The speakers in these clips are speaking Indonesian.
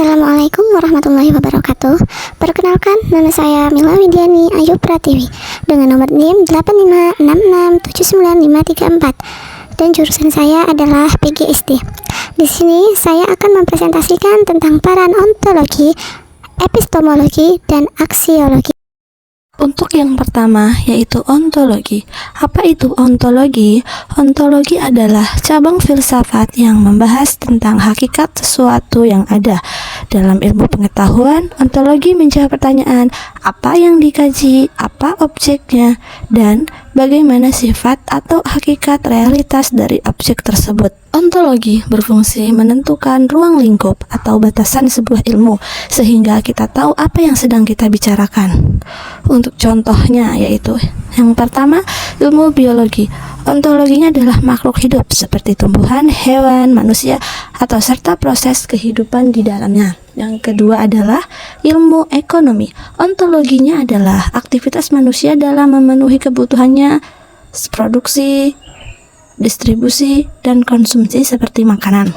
Assalamualaikum warahmatullahi wabarakatuh. Perkenalkan, nama saya Mila Widiani Ayu Pratiwi dengan nomor NIM 856679534 dan jurusan saya adalah PGSD. Di sini saya akan mempresentasikan tentang peran ontologi, epistemologi, dan aksiologi. Untuk yang pertama yaitu ontologi. Apa itu ontologi? Ontologi adalah cabang filsafat yang membahas tentang hakikat sesuatu yang ada. Dalam ilmu pengetahuan, ontologi menjawab pertanyaan apa yang dikaji, apa objeknya, dan bagaimana sifat atau hakikat realitas dari objek tersebut. Ontologi berfungsi menentukan ruang lingkup atau batasan sebuah ilmu sehingga kita tahu apa yang sedang kita bicarakan. Untuk contohnya yaitu yang pertama, ilmu biologi. Ontologinya adalah makhluk hidup seperti tumbuhan, hewan, manusia, atau serta proses kehidupan di dalamnya. Yang kedua adalah ilmu ekonomi. Ontologinya adalah aktivitas manusia dalam memenuhi kebutuhannya, produksi, distribusi, dan konsumsi seperti makanan.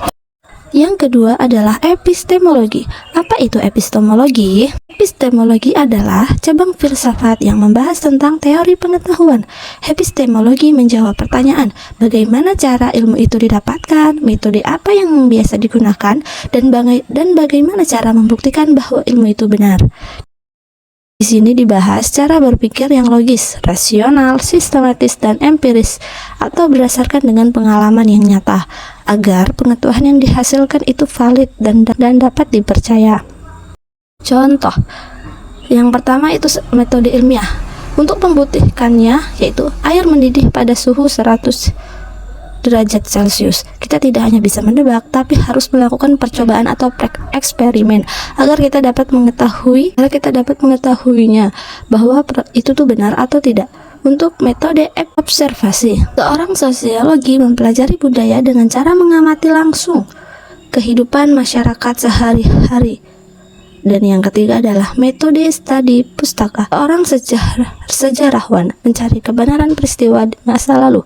Yang kedua adalah epistemologi. Apa itu epistemologi? Epistemologi adalah cabang filsafat yang membahas tentang teori pengetahuan. Epistemologi menjawab pertanyaan, bagaimana cara ilmu itu didapatkan, metode apa yang biasa digunakan, dan bagaimana cara membuktikan bahwa ilmu itu benar. Di sini dibahas cara berpikir yang logis, rasional, sistematis, dan empiris atau berdasarkan dengan pengalaman yang nyata agar pengetahuan yang dihasilkan itu valid dan dapat dipercaya. Contoh, yang pertama itu metode ilmiah. Untuk membuktikannya yaitu air mendidih pada suhu 100 derajat Celcius. Kita tidak hanya bisa menebak, tapi harus melakukan percobaan atau eksperimen agar kita dapat mengetahuinya bahwa itu tuh benar atau tidak. Untuk metode observasi, seorang sosiologi mempelajari budaya dengan cara mengamati langsung kehidupan masyarakat sehari-hari. Dan yang ketiga adalah metode studi pustaka. Seorang sejarawan mencari kebenaran peristiwa di masa lalu.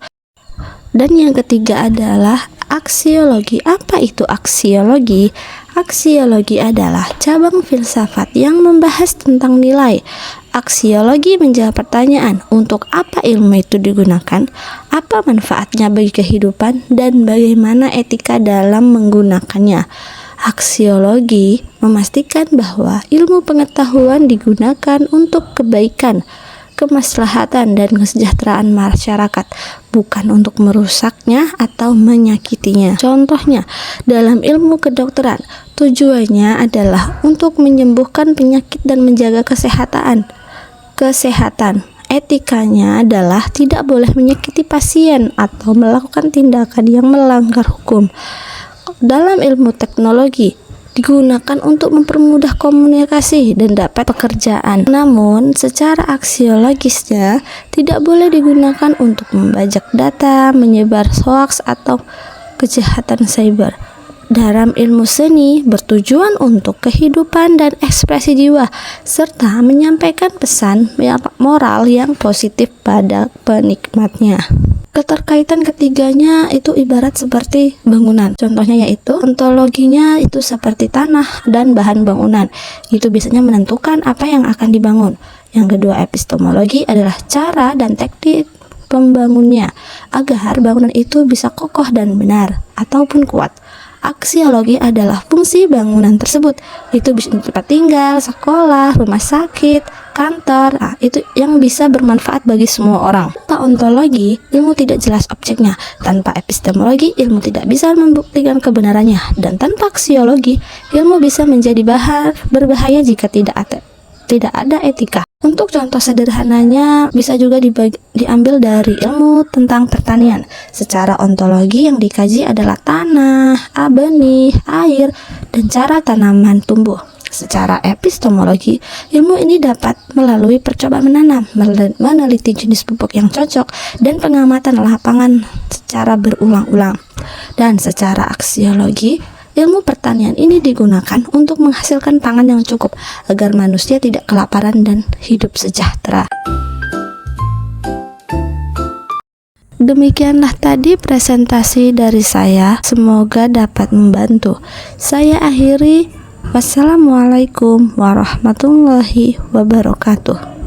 Dan yang ketiga adalah aksiologi. Apa itu aksiologi? Aksiologi adalah cabang filsafat yang membahas tentang nilai. Aksiologi menjawab pertanyaan, untuk apa ilmu itu digunakan, apa manfaatnya bagi kehidupan, dan bagaimana etika dalam menggunakannya. Aksiologi memastikan bahwa ilmu pengetahuan digunakan untuk kebaikan, kemaslahatan, dan kesejahteraan masyarakat, bukan untuk merusaknya atau menyakitinya. Contohnya, dalam ilmu kedokteran, tujuannya adalah untuk menyembuhkan penyakit dan menjaga kesehatan. Etikanya adalah tidak boleh menyakiti pasien atau melakukan tindakan yang melanggar hukum. Dalam ilmu teknologi, digunakan untuk mempermudah komunikasi dan dapat pekerjaan. Namun, secara aksiologisnya tidak boleh digunakan untuk membajak data, menyebar hoaks, atau kejahatan cyber. Dalam ilmu seni, bertujuan untuk kehidupan dan ekspresi jiwa, serta menyampaikan pesan moral yang positif pada penikmatnya. Keterkaitan ketiganya itu ibarat seperti bangunan. Contohnya yaitu ontologinya itu seperti tanah dan bahan bangunan. Itu biasanya menentukan apa yang akan dibangun. Yang kedua, epistemologi adalah cara dan teknik pembangunnya agar bangunan itu bisa kokoh dan benar ataupun kuat. Aksiologi adalah fungsi bangunan tersebut. Itu bisa tempat tinggal, sekolah, rumah sakit, kantor. Itu yang bisa bermanfaat bagi semua orang. Tanpa ontologi, ilmu tidak jelas objeknya. Tanpa epistemologi, ilmu tidak bisa membuktikan kebenarannya. Dan tanpa aksiologi, ilmu bisa menjadi berbahaya jika tidak ada etika. Untuk contoh sederhananya bisa juga diambil dari ilmu tentang pertanian. Secara ontologi yang dikaji adalah tanah, benih, air, dan cara tanaman tumbuh. Secara epistemologi, ilmu ini dapat melalui percobaan menanam, meneliti jenis pupuk yang cocok, dan pengamatan lapangan secara berulang-ulang. Dan secara aksiologi, ilmu pertanian ini digunakan untuk menghasilkan pangan yang cukup agar manusia tidak kelaparan dan hidup sejahtera. Demikianlah tadi presentasi dari saya, semoga dapat membantu. Saya akhiri, Wassalamualaikum warahmatullahi wabarakatuh.